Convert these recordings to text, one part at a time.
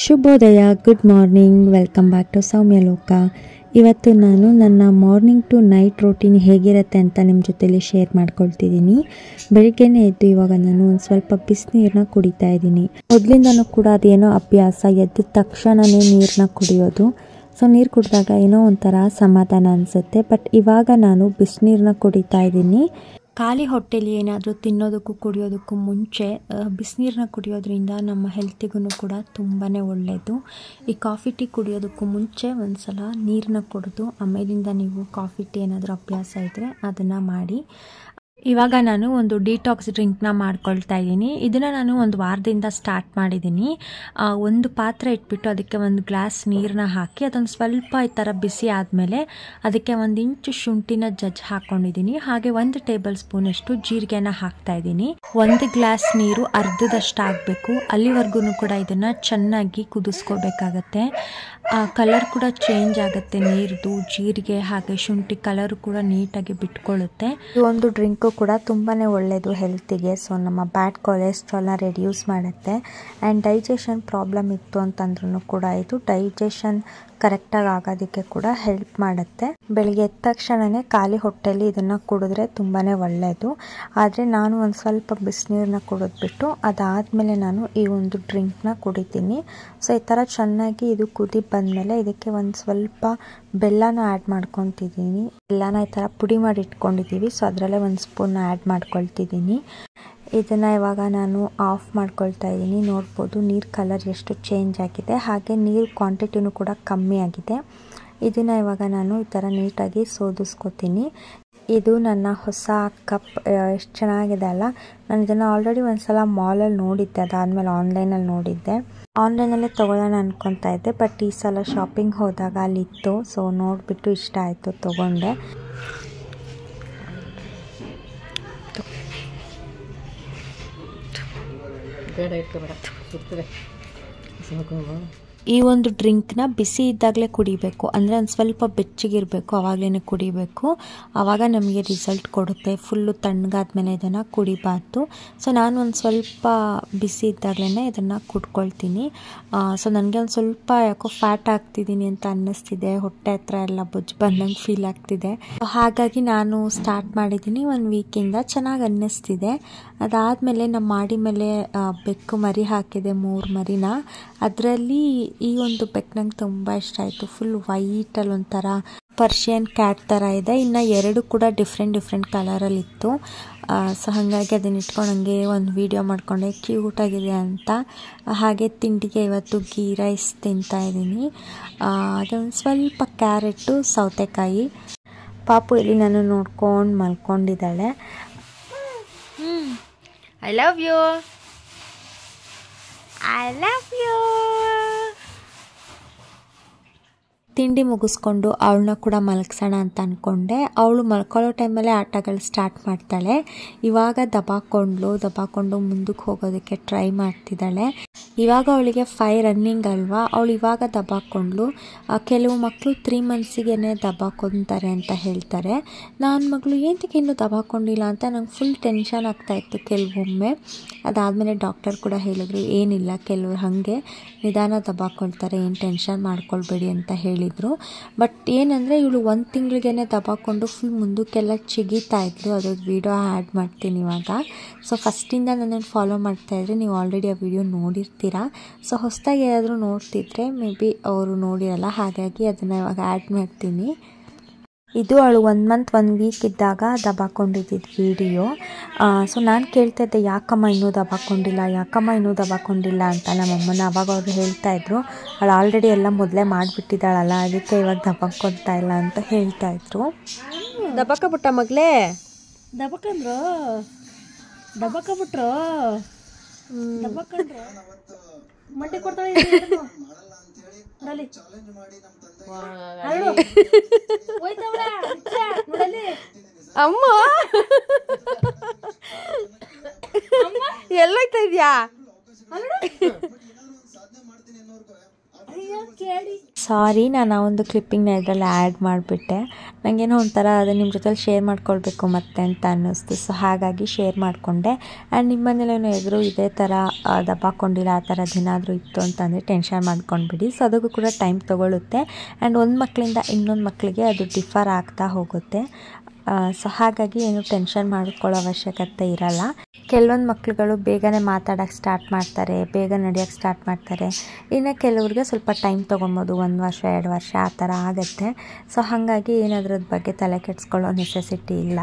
ಶುಭೋದಯ, good morning, welcome back to Soumya Loka. ಇವತ್ತು ನಾನು ನನ್ನ ಮಾರ್ನಿಂಗ್ ಟು ನೈಟ್ ರೂಟೀನ್ ಹೇಗಿರುತ್ತೆ ಅಂತ ನಿಮ್ಮ ಜೊತೆಲಿ ಶೇರ್ ಮಾಡ್ಕೊಳ್ತಿದ್ದೀನಿ. ಬೆಳಿಗ್ಗೆನೇ ಎದ್ದು ಇವಾಗ ನಾನು ಒಂದು ಸ್ವಲ್ಪ ಬಿಸಿನೀರನ್ನ ಕುಡಿತಾ ಇದ್ದೀನಿ. ಮೊದಲಿಂದನೂ ಕೂಡ ಅದೇನೋ ಅಭ್ಯಾಸ, ಎದ್ದ ತಕ್ಷಣವೇ ನೀರನ್ನ ಕುಡಿಯೋದು. ಸೊ ನೀರು ಕುಡಿದಾಗ ಏನೋ ಒಂಥರ ಸಮಾಧಾನ ಅನಿಸುತ್ತೆ. ಬಟ್ ಇವಾಗ ನಾನು ಬಿಸಿನೀರನ್ನ ಕುಡಿತಾ ಇದ್ದೀನಿ. ಖಾಲಿ ಹೊಟ್ಟೆಲಿ ಏನಾದರೂ ತಿನ್ನೋದಕ್ಕೂ ಕುಡಿಯೋದಕ್ಕೂ ಮುಂಚೆ ಬಿಸಿನೀರನ್ನ ಕುಡಿಯೋದ್ರಿಂದ ನಮ್ಮ ಹೆಲ್ತಿಗೂ ಕೂಡ ತುಂಬಾ ಒಳ್ಳೆಯದು. ಈ ಕಾಫಿ ಟೀ ಕುಡಿಯೋದಕ್ಕೂ ಮುಂಚೆ ಒಂದು ಸಲ ನೀರನ್ನ ಕುಡಿದು ಆಮೇಲಿಂದ ನೀವು ಕಾಫಿ ಟೀ ಏನಾದರೂ ಅಭ್ಯಾಸ ಇದ್ದರೆ ಅದನ್ನು ಮಾಡಿ. ಇವಾಗ ನಾನು ಒಂದು ಡಿಟಾಕ್ಸ್ ಡ್ರಿಂಕ್ನ ಮಾಡ್ಕೊಳ್ತಾ ಇದ್ದೀನಿ. ಇದನ್ನು ನಾನು ಒಂದು ವಾರದಿಂದ ಸ್ಟಾರ್ಟ್ ಮಾಡಿದ್ದೀನಿ. ಒಂದು ಪಾತ್ರೆ ಇಟ್ಬಿಟ್ಟು ಅದಕ್ಕೆ ಒಂದು ಗ್ಲಾಸ್ ನೀರನ್ನ ಹಾಕಿ ಅದೊಂದು ಸ್ವಲ್ಪ ಈ ಥರ ಬಿಸಿ ಆದಮೇಲೆ ಅದಕ್ಕೆ 1 ಇಂಚು ಶುಂಠಿನ ಜಜ್ಜಿ ಹಾಕ್ಕೊಂಡಿದ್ದೀನಿ. ಹಾಗೆ 1 ಟೇಬಲ್ ಸ್ಪೂನಷ್ಟು ಜೀರಿಗೆನ ಹಾಕ್ತಾ ಇದ್ದೀನಿ. 1 ಗ್ಲಾಸ್ ನೀರು ಅರ್ಧದಷ್ಟು ಆಗಬೇಕು. ಅಲ್ಲಿವರೆಗೂ ಕೂಡ ಇದನ್ನು ಚೆನ್ನಾಗಿ ಕುದಿಸ್ಕೋಬೇಕಾಗತ್ತೆ. ಕಲರ್ ಕೂಡ ಚೇಂಜ್ ಆಗುತ್ತೆ. ನೀರ್ದು ಜೀರಿಗೆ ಹಾಗೆ ಶುಂಠಿ ಕಲರು ಕೂಡ ನೀಟಾಗಿ ಬಿಟ್ಕೊಳ್ಳುತ್ತೆ. ಈ ಒಂದು ಡ್ರಿಂಕು ಕೂಡ ತುಂಬಾ ಒಳ್ಳೆಯದು ಹೆಲ್ತಿಗೆ. ಸೊ ನಮ್ಮ ಬ್ಯಾಡ್ ಕೊಲೆಸ್ಟ್ರಾಲ್ನ ರೆಡ್ಯೂಸ್ ಮಾಡುತ್ತೆ. ಆ್ಯಂಡ್ ಡೈಜೆಷನ್ ಪ್ರಾಬ್ಲಮ್ ಇತ್ತು ಅಂತಂದ್ರೂ ಕೂಡ ಇದು ಡೈಜೆಷನ್ ಕರೆಕ್ಟಾಗಿ ಆಗೋದಕ್ಕೆ ಕೂಡ ಹೆಲ್ಪ್ ಮಾಡುತ್ತೆ. ಬೆಳಿಗ್ಗೆ ಎದ್ದ ತಕ್ಷಣವೇ ಖಾಲಿ ಹೊಟ್ಟೆಯಲ್ಲಿ ಇದನ್ನು ಕುಡಿದ್ರೆ ತುಂಬಾ ಒಳ್ಳೆಯದು. ಆದರೆ ನಾನು ಒಂದು ಸ್ವಲ್ಪ ಬಿಸಿನೀರನ್ನ ಕುಡಿದ್ಬಿಟ್ಟು ಅದಾದಮೇಲೆ ನಾನು ಈ ಒಂದು ಡ್ರಿಂಕ್ನ ಕುಡಿತೀನಿ. ಸೊ ಈ ಥರ ಚೆನ್ನಾಗಿ ಇದು ಕುದಿ ಬಂದಮೇಲೆ ಇದಕ್ಕೆ ಒಂದು ಸ್ವಲ್ಪ ಬೆಲ್ಲನ ಆ್ಯಡ್ ಮಾಡ್ಕೊತಿದ್ದೀನಿ. ಬೆಲ್ಲನ ಈ ಥರ ಪುಡಿ ಮಾಡಿ ಇಟ್ಕೊಂಡಿದ್ದೀವಿ. ಸೊ ಅದರಲ್ಲೇ 1 ಸ್ಪೂನ್ ಆ್ಯಡ್ ಮಾಡ್ಕೊಳ್ತಿದ್ದೀನಿ. ಇದನ್ನು ಇವಾಗ ನಾನು ಆಫ್ ಮಾಡ್ಕೊಳ್ತಾ ಇದ್ದೀನಿ. ನೋಡ್ಬೋದು ನೀರು ಕಲರ್ ಎಷ್ಟು ಚೇಂಜ್ ಆಗಿದೆ, ಹಾಗೆ ನೀರು ಕ್ವಾಂಟಿಟಿನೂ ಕೂಡ ಕಮ್ಮಿ ಆಗಿದೆ. ಇದನ್ನು ಇವಾಗ ನಾನು ಈ ಥರ ನೀಟಾಗಿ ಸೋದಿಸ್ಕೊತೀನಿ. ಇದು ನನ್ನ ಹೊಸ ಕಪ್. ಎಷ್ಟು ಚೆನ್ನಾಗಿದೆ ಅಲ್ಲ. ನಾನು ಇದನ್ನು ಆಲ್ರೆಡಿ ಒಂದು ಸಲ ಮಾಲಲ್ಲಿ ನೋಡಿದ್ದೆ, ಅದಾದಮೇಲೆ ಆನ್ಲೈನಲ್ಲಿ ನೋಡಿದ್ದೆ. ಆನ್ಲೈನಲ್ಲೇ ತೊಗೊಳ್ಳೋಣ ಅಂದ್ಕೊತಾ ಇದ್ದೆ, ಬಟ್ ಈ ಸಲ ಶಾಪಿಂಗ್ ಹೋದಾಗ ಅಲ್ಲಿತ್ತು. ಸೊ ನೋಡಿಬಿಟ್ಟು ಇಷ್ಟ ಆಯಿತು, ತೊಗೊಂಡೆ. ಈ ಒಂದು ಡ್ರಿಂಕ್ನ ಬಿಸಿ ಇದ್ದಾಗಲೇ ಕುಡಿಬೇಕು. ಅಂದರೆ ಒಂದು ಸ್ವಲ್ಪ ಬೆಚ್ಚಗಿರಬೇಕು, ಆವಾಗಲೇ ಕುಡಿಬೇಕು. ಆವಾಗ ನಮಗೆ ರಿಸಲ್ಟ್ ಕೊಡುತ್ತೆ. ಫುಲ್ಲು ತಣ್ಣಗಾದ್ಮೇಲೆ ಇದನ್ನು ಕುಡಿಬಾರ್ದು. ಸೊ ನಾನು ಒಂದು ಸ್ವಲ್ಪ ಬಿಸಿ ಇದ್ದಾಗಲೇ ಇದನ್ನು ಕುಡ್ಕೊಳ್ತೀನಿ. ಸೊ ನನಗೆ ಒಂದು ಸ್ವಲ್ಪ ಯಾಕೋ ಫ್ಯಾಟ್ ಆಗ್ತಿದ್ದೀನಿ ಅಂತ ಅನ್ನಿಸ್ತಿದೆ. ಹೊಟ್ಟೆ ಹತ್ರ ಎಲ್ಲ ಬೊಜ್ಜು ಬಂದಂಗೆ ಫೀಲ್ ಆಗ್ತಿದೆ. ಹಾಗಾಗಿ ನಾನು ಸ್ಟಾರ್ಟ್ ಮಾಡಿದ್ದೀನಿ 1 ವೀಕಿಂದ. ಚೆನ್ನಾಗಿ ಅನ್ನಿಸ್ತಿದೆ. ಅದಾದಮೇಲೆ ನಮ್ಮ ಮಾಡಿ ಮೇಲೆ ಬೆಕ್ಕು ಮರಿ ಹಾಕಿದೆ, 3 ಮರಿನ. ಅದರಲ್ಲಿ ಈ ಒಂದು ಬೆಕ್ಕು ನಂಗೆ ತುಂಬ ಇಷ್ಟ ಆಯಿತು. ಫುಲ್ ವೈಟಲ್ಲಿ ಒಂಥರ ಪರ್ಷಿಯನ್ ಕ್ಯಾಟ್ ಥರ ಇದೆ. ಇನ್ನು 2 ಕೂಡ ಡಿಫ್ರೆಂಟ್ ಕಲರಲ್ಲಿತ್ತು. ಸೊ ಹಾಗಾಗಿ ಅದನ್ನ ಇಟ್ಕೊಂಡು ಹಂಗೆ ಒಂದು ವಿಡಿಯೋ ಮಾಡಿಕೊಂಡೆ, ಕ್ಯೂಟಾಗಿದೆ ಅಂತ. ಹಾಗೆ ತಿಂಡಿಗೆ ಇವತ್ತು ಗೀ ರೈಸ್ ತಿಂತಾಯಿದ್ದೀನಿ. ಅದೊಂದು ಸ್ವಲ್ಪ ಕ್ಯಾರೆಟು, ಸೌತೆಕಾಯಿ. ಪಾಪು ಇಲ್ಲಿ ನಾನು ನೋಡ್ಕೊಂಡು ಮಲ್ಕೊಂಡಿದ್ದಾಳೆ. I love you. ತಿಂಡಿ ಮುಗಿಸ್ಕೊಂಡು ಅವಳನ್ನ ಕೂಡ ಮಲಗಿಸೋಣ ಅಂತ ಅಂದ್ಕೊಂಡೆ. ಅವಳು ಮಲ್ಕೊಳ್ಳೋ ಟೈಮಲ್ಲೇ ಆಟಗಳು ಸ್ಟಾರ್ಟ್ ಮಾಡ್ತಾಳೆ. ಇವಾಗ ದಬಾಕೊಂಡು ಮುಂದಕ್ಕೆ ಹೋಗೋದಕ್ಕೆ ಟ್ರೈ ಮಾಡ್ತಿದ್ದಾಳೆ. ಇವಾಗ ಅವಳಿಗೆ 5 ರನ್ನಿಂಗ್ ಅಲ್ವಾ, ಅವಳು ಇವಾಗ ದಬಾಕೊಂಡ್ಲು. ಕೆಲವು ಮಕ್ಕಳು 3 ಮಂತ್ಸಿಗೆ ದಬಾಕೊಂತಾರೆ ಅಂತ ಹೇಳ್ತಾರೆ. ನನ್ನ ಮಗಳು ಏನಕ್ಕೆ ಇನ್ನೂ ದಬಾಕೊಂಡಿಲ್ಲ ಅಂತ ನಂಗೆ ಫುಲ್ ಟೆನ್ಷನ್ ಆಗ್ತಾಯಿತ್ತು ಕೆಲವೊಮ್ಮೆ. ಅದಾದಮೇಲೆ ಡಾಕ್ಟರ್ ಕೂಡ ಹೇಳಿದ್ರು, ಏನಿಲ್ಲ, ಕೆಲವರು ಹಾಗೆ ನಿಧಾನ ದಬಾಕೊಳ್ತಾರೆ, ಏನು ಟೆನ್ಷನ್ ಮಾಡ್ಕೊಳ್ಬೇಡಿ ಅಂತ ಹೇಳಿದರು. ಬಟ್ ಏನಂದರೆ ಇವಳು 1 ತಿಂಗಳಿಗೇ ದಬಾಕೊಂಡು ಫುಲ್ ಮುಂದಕ್ಕೆಲ್ಲ ಚಿಗಿತಾ ಇದ್ಲು. ಅದೊಂದು ವಿಡಿಯೋ ಆ್ಯಡ್ ಮಾಡ್ತೀನಿ ಇವಾಗ. ಸೊ ಫಸ್ಟಿಂದ ನನ್ನನ್ನು ಫಾಲೋ ಮಾಡ್ತಾಯಿದ್ರೆ ನೀವು ಆಲ್ರೆಡಿ ಆ ವಿಡಿಯೋ ನೋಡಿರ್ತೀರ. ಸೊ ಹೊಸದಾಗಿ ಏನಾದರೂ ನೋಡ್ತಿದ್ರೆ ಮೇ ಬಿ ಅವರು ನೋಡಿರಲ್ಲ, ಹಾಗಾಗಿ ಅದನ್ನು ಇವಾಗ ಆ್ಯಡ್ ಮಾಡ್ತೀನಿ. ಇದು ಅವಳು 1 ಮಂತ್ 1 ವೀಕ್ ಇದ್ದಾಗ ದಬಾಕೊಂಡಿದ್ದು ವಿಡಿಯೋ. ಸೊ ನಾನು ಕೇಳ್ತಾ ಇದ್ದೆ, ಯಾಕಮ್ಮ ಇನ್ನೂ ದಬಾಕೊಂಡಿಲ್ಲ ಅಂತ ನಮ್ಮಮ್ಮನ. ಅವಾಗ ಅವರು ಹೇಳ್ತಾಯಿದ್ರು, ಅವಳು ಆಲ್ರೆಡಿ ಎಲ್ಲ ಮೊದಲೇ ಮಾಡಿಬಿಟ್ಟಿದ್ದಾಳಲ್ಲ, ಅದಕ್ಕೆ ಇವಾಗ ದಬಾಕೊಳ್ತಾ ಇಲ್ಲ ಅಂತ ಹೇಳ್ತಾಯಿದ್ರು. ದಬಾಕಬಿಟ್ಟ ಮಗಳೇ, ದಬಾಕಂಡ್ರು ಮಂಡಿ ಕೊಡ್ತಾಳೆ. ಅಮ್ಮ ಎಲ್ಲೋಯ್ತಾ ಇದ್ಯಾ? ಸಾರಿ, ನಾನು ಆ ಒಂದು ಕ್ಲಿಪ್ಪಿಂಗ್ನ ಇದರಲ್ಲಿ ಆ್ಯಡ್ ಮಾಡಿಬಿಟ್ಟೆ. ನನಗೇನೋ ಒಂಥರ ಅದು ನಿಮ್ಮ ಜೊತೆಲಿ ಶೇರ್ ಮಾಡ್ಕೊಳ್ಬೇಕು ಮತ್ತೆ ಅಂತ ಅನ್ನಿಸ್ತು. ಸೊ ಹಾಗಾಗಿ ಶೇರ್ ಮಾಡಿಕೊಂಡೆ. ಆ್ಯಂಡ್ ನಿಮ್ಮ ಮನೇಲೇನೋ ಎದುರು ಇದೇ ಥರ ದಬ್ಬಾಕೊಂಡಿಲ್ಲ, ಆ ಥರದ್ದು ಏನಾದರೂ ಇತ್ತು ಅಂತಂದರೆ ಟೆನ್ಷನ್ ಮಾಡ್ಕೊಂಡ್ಬಿಡಿ. ಸೊ ಅದಕ್ಕೂ ಕೂಡ ಟೈಮ್ ತೊಗೊಳುತ್ತೆ. ಆ್ಯಂಡ್ ಒಂದು ಮಕ್ಕಳಿಂದ ಇನ್ನೊಂದು ಮಕ್ಕಳಿಗೆ ಅದು ಡಿಫರ್ ಆಗ್ತಾ ಹೋಗುತ್ತೆ. ಸೊ ಹಾಗಾಗಿ ಏನು ಟೆನ್ಷನ್ ಮಾಡ್ಕೊಳ್ಳೋ ಅವಶ್ಯಕತೆ ಇರಲ್ಲ. ಕೆಲವೊಂದು ಮಕ್ಕಳುಗಳು ಬೇಗನೆ ಮಾತಾಡೋಕ್ಕೆ ಸ್ಟಾರ್ಟ್ ಮಾಡ್ತಾರೆ, ಬೇಗ ನಡೆಯೋಕ್ಕೆ ಸ್ಟಾರ್ಟ್ ಮಾಡ್ತಾರೆ. ಇನ್ನು ಕೆಲವ್ರಿಗೆ ಸ್ವಲ್ಪ ಟೈಮ್ ತೊಗೊಬೋದು, 1 ವರ್ಷ 2 ವರ್ಷ ಆ ಥರ ಆಗುತ್ತೆ. ಸೊ ಹಾಗಾಗಿ ಏನದ್ರದ್ದು ಬಗ್ಗೆ ತಲೆ ಕೆಡಿಸ್ಕೊಳ್ಳೋ ನೆಸೆಸಿಟಿ ಇಲ್ಲ.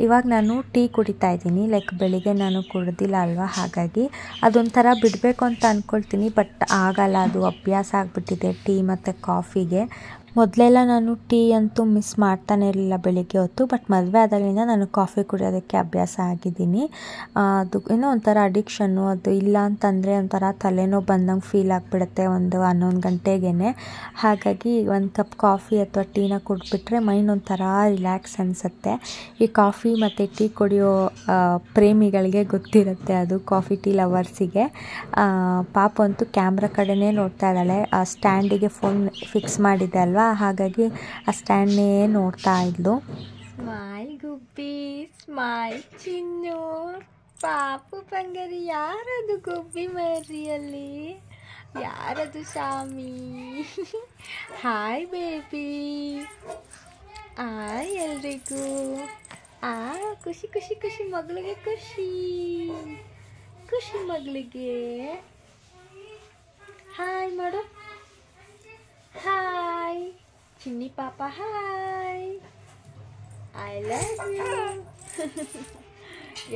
ಇವಾಗ ನಾನು ಟೀ ಕುಡಿತಾ ಇದ್ದೀನಿ. ಲೈಕ್ ಬೆಳಿಗ್ಗೆ ನಾನು ಕುಡ್ದಿಲ್ಲ ಅಲ್ವಾ, ಹಾಗಾಗಿ ಅದೊಂಥರ ಬಿಡಬೇಕು ಅಂತ ಅಂದ್ಕೊಳ್ತೀನಿ. ಬಟ್ ಆಗಲ್ಲ, ಅದು ಅಭ್ಯಾಸ ಆಗಿಬಿಟ್ಟಿದೆ ಟೀ ಮತ್ತು ಕಾಫಿಗೆ. ಮೊದಲೆಲ್ಲ ನಾನು ಟೀ ಅಂತೂ ಮಿಸ್ ಮಾಡ್ತಾನೆ ಇರಲಿಲ್ಲ ಬೆಳಿಗ್ಗೆ ಹೊತ್ತು. ಬಟ್ ಮದುವೆ ಆದಾಗಲಿಂದ ನಾನು ಕಾಫಿ ಕುಡಿಯೋದಕ್ಕೆ ಅಭ್ಯಾಸ ಆಗಿದ್ದೀನಿ. ಅದು ಏನೋ ಒಂಥರ ಅಡಿಕ್ಷನ್ನು. ಅದು ಇಲ್ಲ ಅಂತಂದರೆ ಒಂಥರ ತಲೆನೋವು ಬಂದಂಗೆ ಫೀಲ್ ಆಗಿಬಿಡುತ್ತೆ 11 ಗಂಟೆಗೇ. ಹಾಗಾಗಿ 1 ಕಪ್ ಕಾಫಿ ಅಥವಾ ಟೀನ ಕುಡಿದ್ಬಿಟ್ರೆ ಮೈಂಡ್ ಒಂಥರ ರಿಲ್ಯಾಕ್ಸ್ ಅನಿಸುತ್ತೆ. ಈ ಕಾಫಿ ಮತ್ತು ಟೀ ಕುಡಿಯೋ ಪ್ರೇಮಿಗಳಿಗೆ ಗೊತ್ತಿರುತ್ತೆ ಅದು, ಕಾಫಿ ಟೀ ಲವರ್ಸಿಗೆ. ಪಾಪ ಅಂತೂ ಕ್ಯಾಮ್ರಾ ಕಡೆನೇ ನೋಡ್ತಾ ಇದ್ದಾಳೆ. ಆ ಸ್ಟ್ಯಾಂಡಿಗೆ ಫೋನ್ ಫಿಕ್ಸ್ ಮಾಡಿದೆ ಅಲ್ವಾ, ಹಾಗಾಗಿ ಆ ಸ್ಟ್ಯಾಂಡ್ನೇ ನೋಡ್ತಾ ಇದ್ಲು. ಸ್ಮೈಲ್ ಗುಬ್ಬಿ, ಸ್ಮೈಲ್ ಚಿನ್ನು, ಪಾಪು ಬಂಗಾರಿ. ಯಾರದು ಗುಬ್ಬಿ ಮರಿಯಲ್ಲಿ? ಯಾರದು ಸ್ವಾಮಿ? ಹಾಯ್ ಬೇಬಿ, ಹಾಯ್ ಎಲ್ರಿಗೂ. ಖುಷಿ ಖುಷಿ ಖುಷಿ ಮಗಳಿಗೆ, ಖುಷಿ ಖುಷಿ ಮಗಳಿಗೆ. ಹಾಯ್ ಮಾಡು. ಹಾಯ್ ಚಿನ್ನಿ ಪಾಪ, ಹಾಯ್, ಐ ಲವ್ ಯು.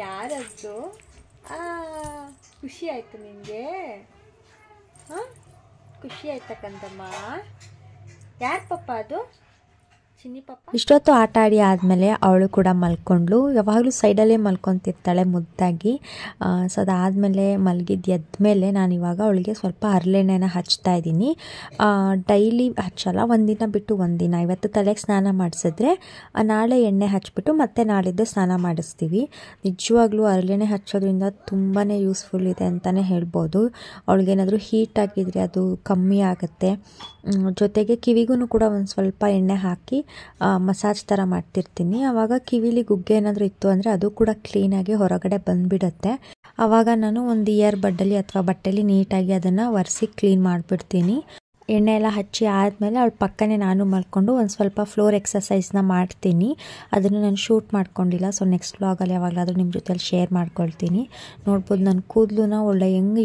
ಯಾರದ್ದು? ಖುಷಿ ಆಯಿತು ನಿನಗೆ? ಹಾಂ, ಖುಷಿ ಆಯ್ತಕ್ಕಂತಮ್ಮ. ಯಾರು ಪಾಪ ಅದು? ಚಿನ್ನಿ ಪಾಪ. ಇಷ್ಟೊತ್ತು ಆಟ ಆಡಿ ಆದಮೇಲೆ ಅವಳು ಕೂಡ ಮಲ್ಕೊಂಡ್ಳು. ಯಾವಾಗಲೂ ಸೈಡಲ್ಲೇ ಮಲ್ಕೊತಿರ್ತಾಳೆ ಮುದ್ದಾಗಿ. ಸೊ ಅದಾದಮೇಲೆ ಮಲಗಿದ್ದು ಎದ್ಮೇಲೆ ನಾನು ಇವಾಗ ಅವಳಿಗೆ ಸ್ವಲ್ಪ ಹರಳೆಣ್ಣೆನ ಹಚ್ತಾ ಇದ್ದೀನಿ. ಡೈಲಿ ಹಚ್ಚಲ್ಲ, ಒಂದಿನ ಬಿಟ್ಟು ಒಂದಿನ. ಇವತ್ತು ತಲೆಗೆ ಸ್ನಾನ ಮಾಡಿಸಿದ್ರೆ ನಾಳೆ ಎಣ್ಣೆ ಹಚ್ಬಿಟ್ಟು ಮತ್ತೆ ನಾಳಿದ್ದು ಸ್ನಾನ ಮಾಡಿಸ್ತೀವಿ. ನಿಜವಾಗ್ಲೂ ಹರಳೆಣ್ಣೆ ಹಚ್ಚೋದ್ರಿಂದ ತುಂಬಾ ಯೂಸ್ಫುಲ್ ಇದೆ ಅಂತಲೇ ಹೇಳ್ಬೋದು. ಅವಳಿಗೇನಾದರೂ ಹೀಟ್ ಆಗಿದ್ರೆ ಅದು ಕಮ್ಮಿ ಆಗುತ್ತೆ. ಜೊತೆಗೆ ಕಿವಿಗೂ ಕೂಡ ಒಂದು ಸ್ವಲ್ಪ ಎಣ್ಣೆ ಹಾಕಿ ಮಸಾಜ್ ಥರ ಮಾಡ್ತಿರ್ತೀನಿ. ಆವಾಗ ಕಿವಿಲಿ ಗುಗ್ಗೆ ಏನಾದರೂ ಇತ್ತು ಅಂದರೆ ಅದು ಕೂಡ ಕ್ಲೀನಾಗಿ ಹೊರಗಡೆ ಬಂದುಬಿಡುತ್ತೆ. ಆವಾಗ ನಾನು ಒಂದು ಇಯರ್ ಬಡ್ಡಲ್ಲಿ ಅಥವಾ ಬಟ್ಟೆಲಿ ನೀಟಾಗಿ ಅದನ್ನು ಒರೆಸಿ ಕ್ಲೀನ್ ಮಾಡಿಬಿಡ್ತೀನಿ. ಎಣ್ಣೆ ಎಲ್ಲ ಹಚ್ಚಿ ಆದಮೇಲೆ ಅವಳ ಪಕ್ಕನೇ ನಾನು ಮಲ್ಕೊಂಡು ಒಂದು ಸ್ವಲ್ಪ ಫ್ಲೋರ್ ಎಕ್ಸಸೈಸ್ನ ಮಾಡ್ತೀನಿ. ಅದನ್ನು ನಾನು ಶೂಟ್ ಮಾಡ್ಕೊಂಡಿಲ್ಲ. ಸೊ ನೆಕ್ಸ್ಟ್ ವ್ಲಾಗಲ್ಲಿ ಯಾವಾಗಲಾದರೂ ನಿಮ್ಮ ಜೊತೆಲಿ ಶೇರ್ ಮಾಡ್ಕೊಳ್ತೀನಿ. ನೋಡ್ಬೋದು ನನ್ನ ಕೂದಲನ್ನ ಒಳ್ಳೆ ಹೆಂಗೆ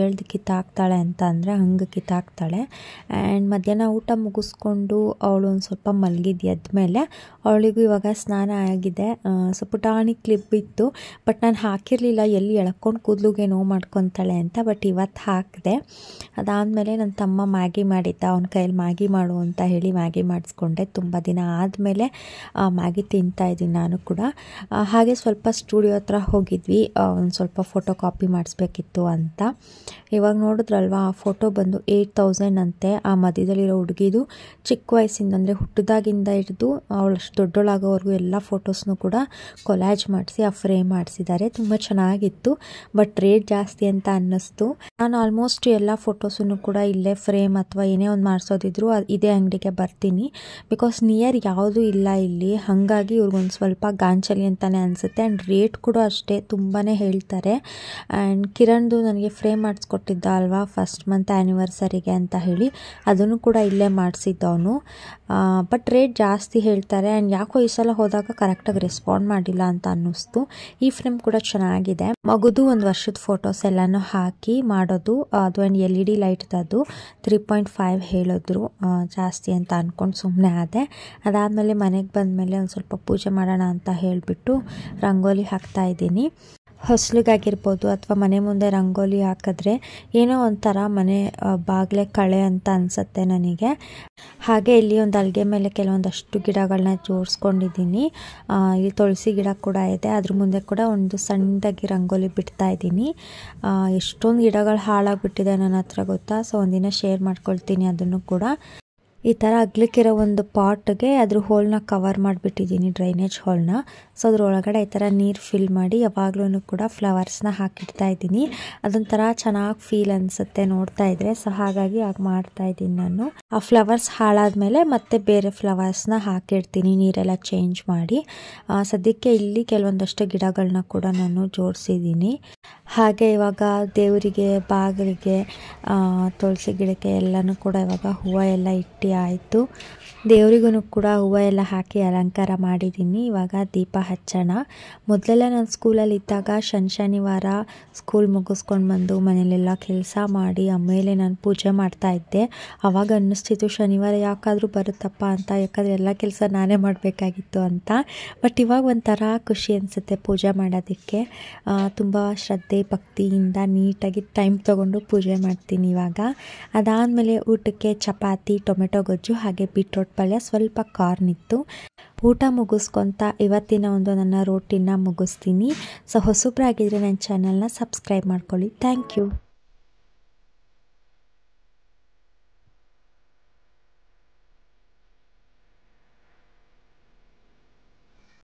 ಎಳ್ದು ಕಿತ್ತಾಕ್ತಾಳೆ ಅಂತ ಅಂದರೆ ಹಂಗೆ ಕಿತ್ತಾಕ್ತಾಳೆ. ಆ್ಯಂಡ್ ಮಧ್ಯಾಹ್ನ ಊಟ ಮುಗಿಸ್ಕೊಂಡು ಅವಳು ಒಂದು ಸ್ವಲ್ಪ ಮಲಗಿದ್ದು ಎದ್ಮೇಲೆ ಅವಳಿಗೂ ಇವಾಗ ಸ್ನಾನ ಆಗಿದೆ. ಸೊ ಪುಟಾಣಿ ಕ್ಲಿಪ್ ಇತ್ತು, ಬಟ್ ನಾನು ಹಾಕಿರಲಿಲ್ಲ, ಎಲ್ಲಿ ಎಳ್ಕೊಂಡು ಕೂದಲುಗೆ ನೋವು ಮಾಡ್ಕೊತಾಳೆ ಅಂತ. ಬಟ್ ಇವತ್ತು ಹಾಕಿದೆ. ಅದಾದಮೇಲೆ ನನ್ನ ತಮ್ಮ ಮ್ಯಾಗಿ ಮಾಡಿದ್ದ, ಅವನ ಕೈಯಲ್ಲಿ ಮ್ಯಾಗಿ ಮಾಡು ಅಂತ ಹೇಳಿ ಮ್ಯಾಗಿ ಮಾಡಿಸ್ಕೊಂಡೆ. ತುಂಬ ದಿನ ಆದಮೇಲೆ ಮ್ಯಾಗಿ ತಿಂತಾಯಿದ್ದೀನಿ ನಾನು ಕೂಡ. ಹಾಗೆ ಸ್ವಲ್ಪ ಸ್ಟುಡಿಯೋ ಹತ್ರ ಹೋಗಿದ್ವಿ, ಒಂದು ಸ್ವಲ್ಪ ಫೋಟೋ ಕಾಪಿ ಮಾಡಿಸ್ಬೇಕಿತ್ತು ಅಂತ. ಇವಾಗ ನೋಡಿದ್ರಲ್ವ, ಆ ಫೋಟೋ ಬಂದು 8000 ಅಂತೆ. ಆ ಮಧ್ಯದಲ್ಲಿರೋ ಹುಡುಗಿದು ಚಿಕ್ಕ ವಯಸ್ಸಿಂದ ಅಂದರೆ ಹುಟ್ಟಿದಾಗಿಂದ ಹಿಡಿದು ಅವಳಷ್ಟು ದೊಡ್ಡೋಳಾಗೋವರೆಗೂ ಎಲ್ಲ ಫೋಟೋಸ್ನೂ ಕೂಡ ಕೊಲ್ಯಾಜ್ ಮಾಡಿಸಿ ಆ ಫ್ರೇಮ್ ಮಾಡಿಸಿದ್ದಾರೆ. ತುಂಬ ಚೆನ್ನಾಗಿತ್ತು, ಬಟ್ ರೇಟ್ ಜಾಸ್ತಿ ಅಂತ ಅನ್ನಿಸ್ತು. ನಾನು ಆಲ್ಮೋಸ್ಟ್ ಎಲ್ಲ ಫೋಟೋಸನ್ನು ಕೂಡ ಇಲ್ಲೇ ಫ್ರೇಮ್ ಅಥವಾ ಏನೇ ಒಂದು ಮಾಡಿಸೋದಿದ್ರು ಇದೇ ಅಂಗಡಿಗೆ ಬರ್ತೀನಿ. ಬಿಕಾಸ್ ನಿಯರ್ ಯಾವುದೂ ಇಲ್ಲ ಇಲ್ಲಿ, ಹಾಗಾಗಿ ಇವ್ರಿಗೊಂದು ಸ್ವಲ್ಪ ಗಾಂಚಲಿ ಅಂತಲೇ ಅನಿಸುತ್ತೆ. ಆ್ಯಂಡ್ ರೇಟ್ ಕೂಡ ಅಷ್ಟೇ ತುಂಬಾ ಹೇಳ್ತಾರೆ. ಆ್ಯಂಡ್ ಕಿರಣ್ದು ನನಗೆ ಫ್ರೇಮ್ ಮಾಡಿಸ್ಕೊಟ್ಟಿದ್ದ ಅಲ್ವಾ ಫಸ್ಟ್ ಮಂತ್ ಆ್ಯನಿವರ್ಸರಿಗೆ ಅಂತ ಹೇಳಿ, ಅದನ್ನು ಕೂಡ ಇಲ್ಲೇ ಮಾಡಿಸಿದ್ದವನು. ಬಟ್ ರೇಟ್ ಜಾಸ್ತಿ ಹೇಳ್ತಾರೆ. ಆ್ಯಂಡ್ ಯಾಕೋ ಈ ಸಲ ಹೋದಾಗ ಕರೆಕ್ಟಾಗಿ ರೆಸ್ಪಾಂಡ್ ಮಾಡಿಲ್ಲ ಅಂತ ಅನ್ನಿಸ್ತು. ಈ ಫ್ರೇಮ್ ಕೂಡ ಚೆನ್ನಾಗಿದೆ. ಮಗುದು 1 ವರ್ಷದ ಫೋಟೋಸ್ ಎಲ್ಲನೂ ಹಾಕಿ ಮಾಡೋದು. ಅದು ಒಂದು LED ಲೈಟ್ದದು 3.5 ಹೇಳಿದ್ರು, ಜಾಸ್ತಿ ಅಂತ ಅಂದ್ಕೊಂಡು ಸುಮ್ಮನೆ ಆದೆ. ಅದಾದಮೇಲೆ ಮನೆಗೆ ಬಂದಮೇಲೆ ಒಂದು ಸ್ವಲ್ಪ ಪೂಜೆ ಮಾಡೋಣ ಅಂತ ಹೇಳಿಬಿಟ್ಟು ರಂಗೋಲಿ ಹಾಕ್ತಾಯಿದ್ದೀನಿ. ಹೊಸ್ಲಿಗಾಗಿರ್ಬೋದು ಅಥವಾ ಮನೆ ಮುಂದೆ ರಂಗೋಲಿ ಹಾಕಿದ್ರೆ ಏನೋ ಒಂಥರ ಮನೆ ಬಾಗಿಲೇ ಕಳೆ ಅಂತ ಅನಿಸುತ್ತೆ ನನಗೆ. ಹಾಗೆ ಇಲ್ಲಿ ಒಂದು ಅಲ್ಗೆ ಮೇಲೆ ಕೆಲವೊಂದಷ್ಟು ಗಿಡಗಳನ್ನ ಜೋಡಿಸ್ಕೊಂಡಿದ್ದೀನಿ. ಇಲ್ಲಿ ತುಳಸಿ ಗಿಡ ಕೂಡ ಇದೆ, ಅದ್ರ ಮುಂದೆ ಕೂಡ ಒಂದು ಸಣ್ಣದಾಗಿ ರಂಗೋಲಿ ಬಿಡ್ತಾ ಇದ್ದೀನಿ. ಎಷ್ಟೊಂದು ಗಿಡಗಳು ಹಾಳಾಗಿಬಿಟ್ಟಿದೆ ನನ್ನ ಹತ್ರ ಗೊತ್ತಾ. ಸೊ ಒಂದಿನ ಶೇರ್ ಮಾಡ್ಕೊಳ್ತೀನಿ ಅದನ್ನು ಕೂಡ. ಈ ಥರ ಅಗ್ಲಿಕ್ಕಿರೋ ಒಂದು ಪಾಟ್ಗೆ ಅದ್ರ ಹೋಲ್ನ ಕವರ್ ಮಾಡಿಬಿಟ್ಟಿದ್ದೀನಿ, ಡ್ರೈನೇಜ್ ಹೋಲ್ನ. ಸೊ ಅದ್ರೊಳಗಡೆ ಈ ಥರ ನೀರು ಫಿಲ್ ಮಾಡಿ ಯಾವಾಗ್ಲೂ ಕೂಡ ಫ್ಲವರ್ಸ್ನ ಹಾಕಿಡ್ತಾ ಇದ್ದೀನಿ. ಅದೊಂಥರ ಚೆನ್ನಾಗಿ ಫೀಲ್ ಅನಿಸುತ್ತೆ ನೋಡ್ತಾ ಇದ್ರೆ. ಸೊ ಹಾಗಾಗಿ ಆಗ ಮಾಡ್ತಾ ಇದ್ದೀನಿ ನಾನು. ಆ ಫ್ಲವರ್ಸ್ ಹಾಳಾದ್ಮೇಲೆ ಮತ್ತೆ ಬೇರೆ ಫ್ಲವರ್ಸ್ನ ಹಾಕಿಡ್ತೀನಿ ನೀರೆಲ್ಲ ಚೇಂಜ್ ಮಾಡಿ. ಸದ್ಯಕ್ಕೆ ಇಲ್ಲಿ ಕೆಲವೊಂದಷ್ಟು ಗಿಡಗಳನ್ನ ಕೂಡ ನಾನು ಜೋಡಿಸಿದ್ದೀನಿ. ಹಾಗೆ ಇವಾಗ ದೇವರಿಗೆ, ಬಾಗಿಲಿಗೆ, ತುಳಸಿ ಗಿಡಕ್ಕೆ ಎಲ್ಲನೂ ಕೂಡ ಇವಾಗ ಹೂವು ಎಲ್ಲ ಇಟ್ಟು ಆಯಿತು. ದೇವರಿಗೂ ಕೂಡ ಹೂವು ಎಲ್ಲ ಹಾಕಿ ಅಲಂಕಾರ ಮಾಡಿದ್ದೀನಿ. ಇವಾಗ ದೀಪ ಹಚ್ಚೋಣ. ಮೊದಲೆಲ್ಲ ನಾನು ಸ್ಕೂಲಲ್ಲಿ ಇದ್ದಾಗ ಶನಿವಾರ ಸ್ಕೂಲ್ ಮುಗಿಸ್ಕೊಂಡು ಬಂದು ಮನೇಲೆಲ್ಲ ಕೆಲಸ ಮಾಡಿ ಆಮೇಲೆ ನಾನು ಪೂಜೆ ಮಾಡ್ತಾ ಇದ್ದೆ. ಆವಾಗ ಅನ್ನಿಸ್ತಿತ್ತು ಶನಿವಾರ ಯಾಕಾದರೂ ಬರುತ್ತಪ್ಪ ಅಂತ, ಯಾಕಂದರೆ ಎಲ್ಲ ಕೆಲಸ ನಾನೇ ಮಾಡಬೇಕಾಗಿತ್ತು ಅಂತ. ಬಟ್ ಇವಾಗ ಒಂಥರ ಖುಷಿ ಅನಿಸುತ್ತೆ ಪೂಜೆ ಮಾಡೋದಕ್ಕೆ. ತುಂಬ ಶ್ರದ್ಧೆ ಭಕ್ತಿಯಿಂದ ನೀಟಾಗಿ ಟೈಮ್ ತೊಗೊಂಡು ಪೂಜೆ ಮಾಡ್ತೀನಿ ಇವಾಗ. ಅದಾದಮೇಲೆ ಊಟಕ್ಕೆ ಚಪಾತಿ, ಟೊಮೆಟೊ ಗೊಜ್ಜು ಹಾಗೆ ಬೀಟ್ರೋಟ್ ಪಲ್ಯ, ಸ್ವಲ್ಪ ಕಾರ್ನ್ ಇತ್ತು. ಊಟ ಮುಗಿಸ್ಕೊತ ಇವತ್ತಿನ ಒಂದು ನನ್ನ ರೋಟಿನ ಮುಗಿಸ್ತೀನಿ. ಸೊ ಹೊಸಬ್ರಾಗಿದ್ದರೆ ನನ್ನ ಚಾನಲ್ನ ಸಬ್ಸ್ಕ್ರೈಬ್ ಮಾಡ್ಕೊಳ್ಳಿ. Thank you.